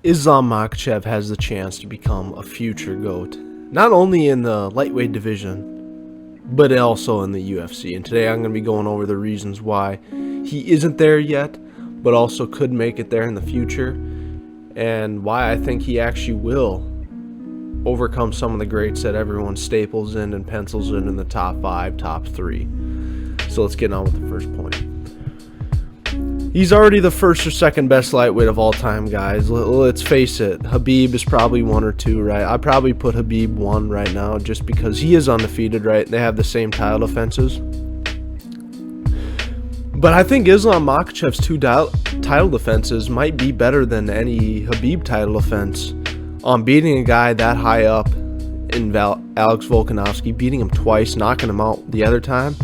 Islam Makhachev has the chance to become a future GOAT, not only in the lightweight division, but also in the UFC. And today I'm going to be going over the reasons why he isn't there yet, but also could make it there in the future, and why I think he actually will overcome some of the greats that everyone staples in and pencils in the top 5, top 3. So let's get on with the first point. He's already the first or second best lightweight of all time, guys. Let's face it. Khabib is probably 1 or 2, right? I'd probably put Khabib 1 right now just because he is undefeated, right? They have the same title defenses. But I think Islam Makhachev's 2 title defenses might be better than any Khabib title defense. Beating a guy that high up in Alex Volkanovski, beating him twice, knocking him out the other time,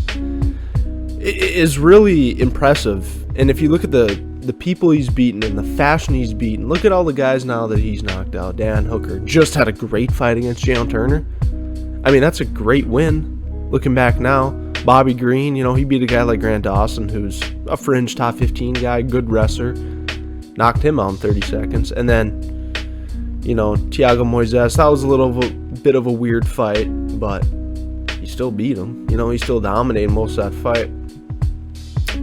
is really impressive. And if you look at the people he's beaten and the fashion he's beaten, look at all the guys now that he's knocked out. Dan Hooker just had a great fight against Jalen Turner. I mean, that's a great win. Looking back now, Bobby Green, he beat a guy like Grant Dawson, who's a fringe top 15 guy, good wrestler, knocked him out in 30 seconds. And then, Thiago Moises, that was a little bit of a weird fight, but he still beat him. He still dominated most of that fight.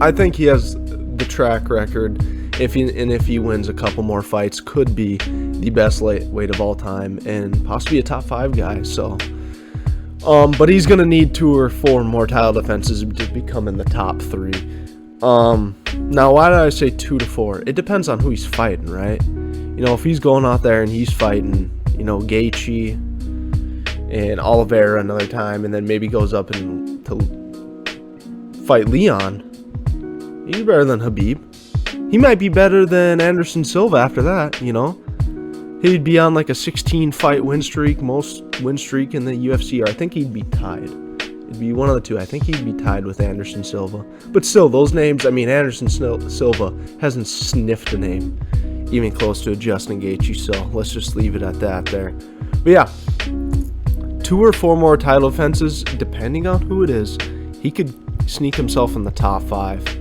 I think he has the track record, if he wins a couple more fights, could be the best lightweight of all time and possibly a top 5 guy. So, but he's gonna need 2 or 4 more title defenses to become in the top 3. Now, why did I say 2 to 4? It depends on who he's fighting, right? If he's going out there and he's fighting, Gaethje and Oliveira another time, and then maybe goes up and to fight Leon, he's better than Khabib. He might be better than Anderson Silva after that, He'd be on like a 16-fight win streak, most win streak in the UFC, or I think he'd be tied. It'd be one of the 2. I think he'd be tied with Anderson Silva. But still, those names, Anderson Silva hasn't sniffed a name even close to a Justin Gaethje, so let's just leave it at that there. But yeah, 2 or 4 more title defenses, depending on who it is, he could sneak himself in the top 5.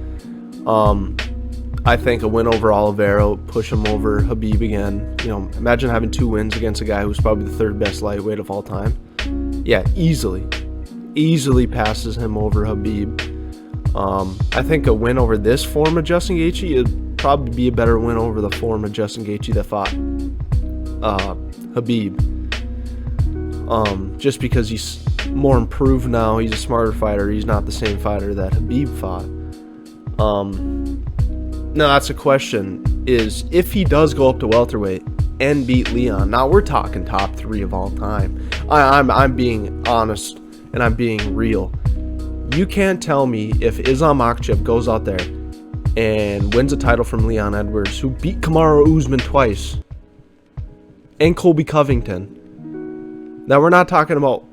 I think a win over Oliveira will push him over Khabib again. Imagine having 2 wins against a guy who's probably the 3rd best lightweight of all time. Yeah, easily passes him over Khabib. I think a win over this form of Justin Gaethje would probably be a better win over the form of Justin Gaethje that fought Khabib. Just because he's more improved now, he's a smarter fighter. He's not the same fighter that Khabib fought. Now that's a question, is if he does go up to welterweight and beat Leon, now we're talking top 3 of all time. I'm being honest and I'm being real. You can't tell me if Islam Makhachev goes out there and wins a title from Leon Edwards, who beat Kamaru Usman twice, and Colby Covington. Now we're not talking about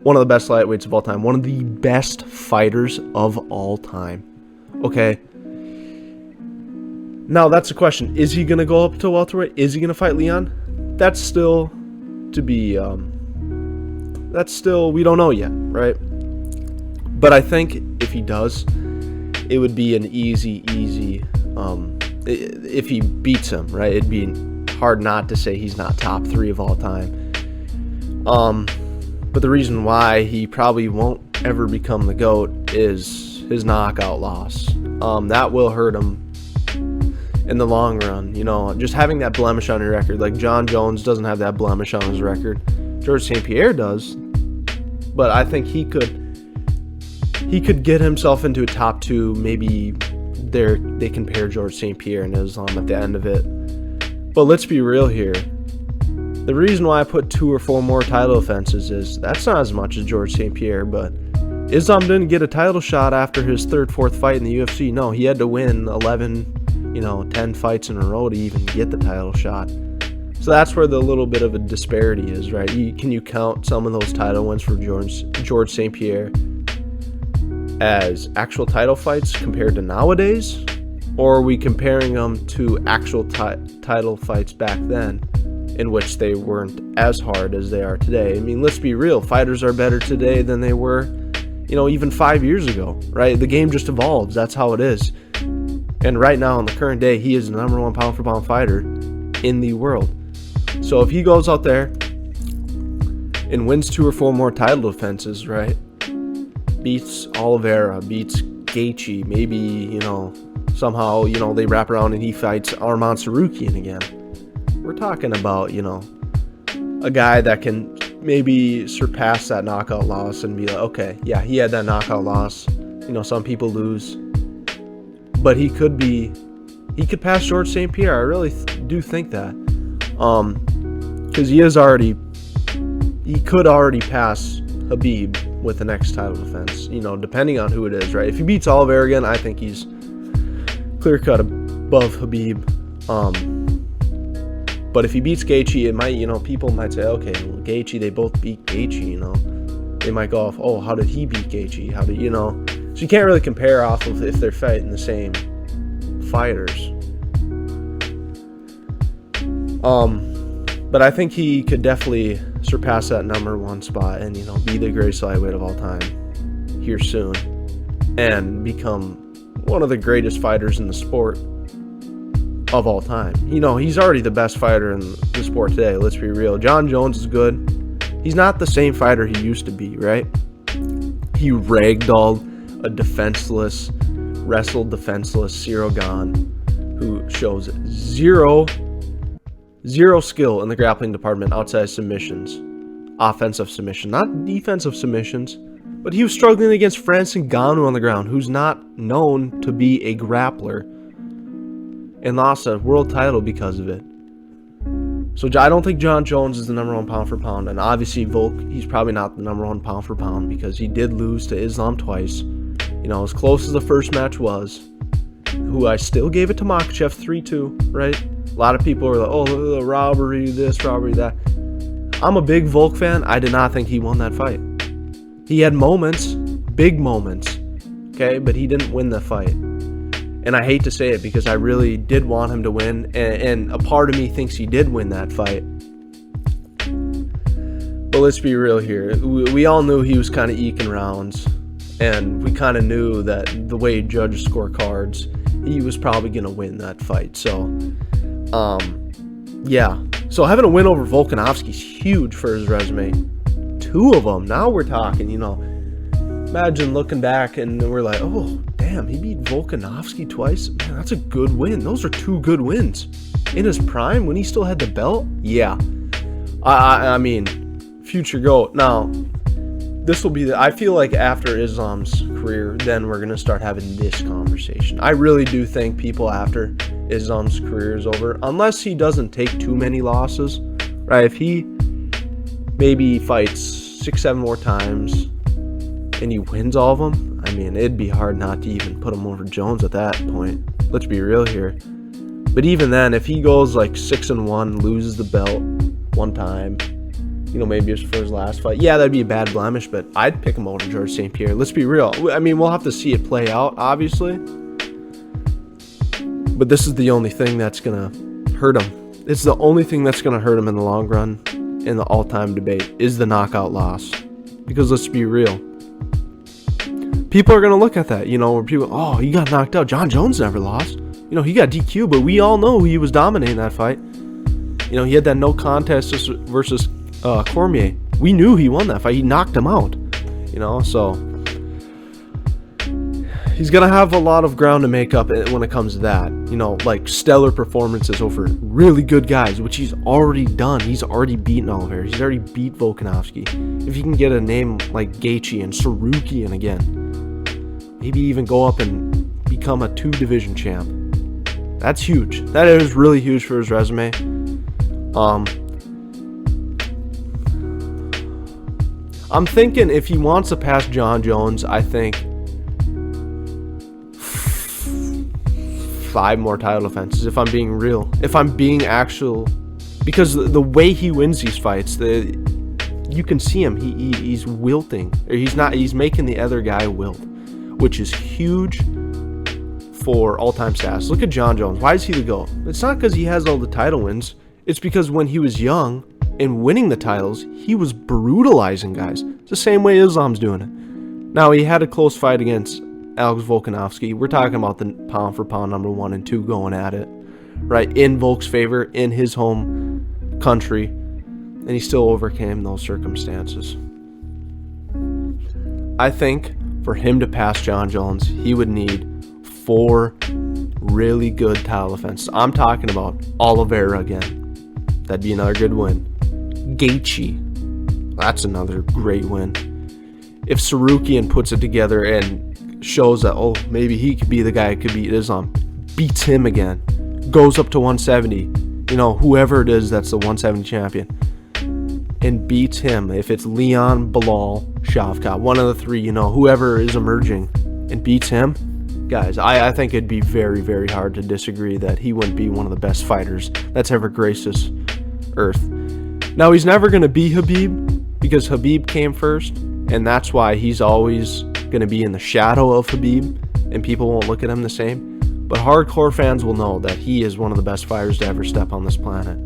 one of the best lightweights of all time, one of the best fighters of all time. Okay. Now that's the question. Is he going to go up to welterweight? Is he going to fight Leon? That's still to be, we don't know yet, right? But I think if he does, it would be an easy, if he beats him, right? It'd be hard not to say he's not top 3 of all time. But the reason why he probably won't ever become the GOAT is his knockout loss. That will hurt him in the long run. Just having that blemish on your record. Like John Jones doesn't have that blemish on his record. George St. Pierre does. But I think he could get himself into a top 2. Maybe they can pair George St. Pierre and Islam at the end of it. But let's be real here. The reason why I put 2 or 4 more title defenses is that's not as much as George St. Pierre, but Islam didn't get a title shot after his 3rd, 4th fight in the UFC. No, he had to win 10 fights in a row to even get the title shot. So that's where the little bit of a disparity is, right? Can you count some of those title wins for George St. Pierre as actual title fights compared to nowadays? Or are we comparing them to actual title fights back then, in which they weren't as hard as they are today? I mean, let's be real. Fighters are better today than they were, even 5 years ago, right? The game just evolves. That's how it is. And right now, in the current day, he is the number 1 pound-for-pound fighter. in the world. So if he goes out there and wins 2 or 4 more title defenses, right? Beats Oliveira, beats Gaethje, maybe, somehow, they wrap around and he fights Arman Tsarukyan again. We're talking about, a guy that can maybe surpass that knockout loss and be like, okay, yeah, he had that knockout loss. Some people lose. But he could pass George St. Pierre. I really do think that. Because he could already pass Khabib with the next title defense, depending on who it is, right? If he beats Oliveira again, I think he's clear-cut above Khabib. But if he beats Gaethje, it might, people might say, okay, well, Gaethje, they both beat Gaethje, They might go off, oh, how did he beat Gaethje? How did, So you can't really compare off of if they're fighting the same fighters. But I think he could definitely surpass that number 1 spot and, be the greatest lightweight of all time here soon and become one of the greatest fighters in the sport of all time. He's already the best fighter in the sport today, let's be real. John Jones is good. He's not the same fighter he used to be, right? He ragdolled a wrestled defenseless Cyril Gane, who shows zero skill in the grappling department outside submissions. Offensive submission, not defensive submissions. But he was struggling against Francis Ngannou on the ground, who's not known to be a grappler, and lost a world title because of it. So I don't think John Jones is the number 1 pound for pound, and obviously Volk, he's probably not the number 1 pound for pound because he did lose to Islam twice. As close as the first match was, who I still gave it to Makhachev 3-2, right? A lot of people are like, oh, the robbery, this, robbery, that. I'm a big Volk fan. I did not think he won that fight. He had moments, big moments, okay? But he didn't win the fight. And I hate to say it because I really did want him to win. And a part of me thinks he did win that fight. But let's be real here. We all knew he was kind of eking rounds. And we kind of knew that the way he judged scorecards, he was probably going to win that fight. So, yeah. So having a win over Volkanovski is huge for his resume. 2 of them. Now we're talking, Imagine looking back and we're like, oh, damn, he beat Volkanovski twice? Man, that's a good win. Those are 2 good wins. In his prime, when he still had the belt? Yeah. I mean, future GOAT. Now, this will be I feel like after Islam's career, then we're going to start having this conversation. I really do think people after Islam's career is over, unless he doesn't take too many losses, right? If he maybe fights 6-7 more times and he wins all of them, I mean, it'd be hard not to even put him over Jones at that point. Let's be real here. But even then, if he goes like 6-1, loses the belt 1 time, maybe it's for his last fight, yeah, that'd be a bad blemish, but I'd pick him over George St. Pierre. Let's be real. I mean, we'll have to see it play out, obviously. But this is the only thing that's going to hurt him. It's the only thing that's going to hurt him in the long run in the all-time debate is the knockout loss. Because let's be real. People are going to look at that, where people, oh, he got knocked out. John Jones never lost. He got DQ, but we all know he was dominating that fight. He had that no contest versus Cormier. We knew he won that fight. He knocked him out. So he's going to have a lot of ground to make up when it comes to that. Like stellar performances over really good guys, which he's already done. He's already beaten Oliveira. He's already beat Volkanovski. If he can get a name like Gaethje and Tsarukyan again, maybe even go up and become a 2-division champ. That's huge. That is really huge for his resume. I'm thinking if he wants to pass John Jones, I think 5 more title defenses, if I'm being real. If I'm being actual. Because the way he wins these fights, you can see him. He's wilting. Or he's making the other guy wilt, which is huge for all-time stats. Look at John Jones. Why is he the GOAT? It's not because he has all the title wins. It's because when he was young and winning the titles, he was brutalizing guys. It's the same way Islam's doing it. Now, he had a close fight against Alex Volkanovski. We're talking about the pound-for-pound number 1 and 2 going at it, right, in Volk's favor, in his home country, and he still overcame those circumstances. I think for him to pass John Jones, he would need 4 really good title defenses. I'm talking about Oliveira again. That'd be another good win. Gaethje, that's another great win. If Sarukian puts it together and shows that, oh, maybe he could be the guy who could beat Islam, beats him again, goes up to 170, whoever it is that's the 170 champion, and beats him. If it's Leon, Bilal, Shavkat, one of the 3, whoever is emerging, and beats him, guys, I think it'd be very, very hard to disagree that he wouldn't be one of the best fighters that's ever graced this earth. Now, he's never going to be Khabib because Khabib came first, and that's why he's always going to be in the shadow of Khabib, and people won't look at him the same. But hardcore fans will know that he is one of the best fighters to ever step on this planet.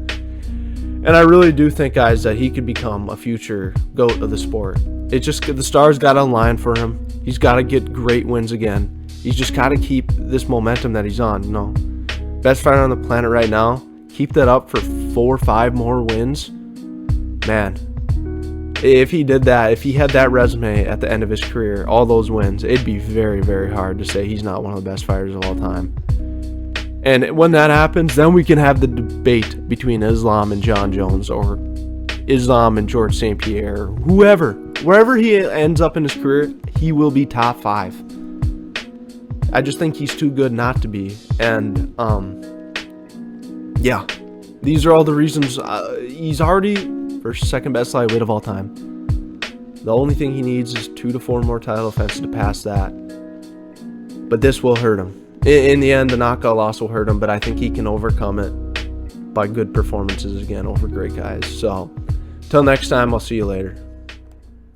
And I really do think, guys, that he could become a future GOAT of the sport. The stars got to align for him. He's got to get great wins again. He's just got to keep this momentum that he's on. Best fighter on the planet right now. Keep that up for 4 or 5 more wins. Man, if he did that, if he had that resume at the end of his career, all those wins, it'd be very, very hard to say he's not one of the best fighters of all time. And when that happens, then we can have the debate between Islam and John Jones, or Islam and George St. Pierre, whoever. Wherever he ends up in his career, he will be top 5. I just think he's too good not to be. And, yeah. These are all the reasons. He's already first, second best lightweight of all time. The only thing he needs is 2 to 4 more title defenses to pass that. But this will hurt him. In the end, the knockout loss will hurt him, but I think he can overcome it by good performances again over great guys. So, till next time, I'll see you later.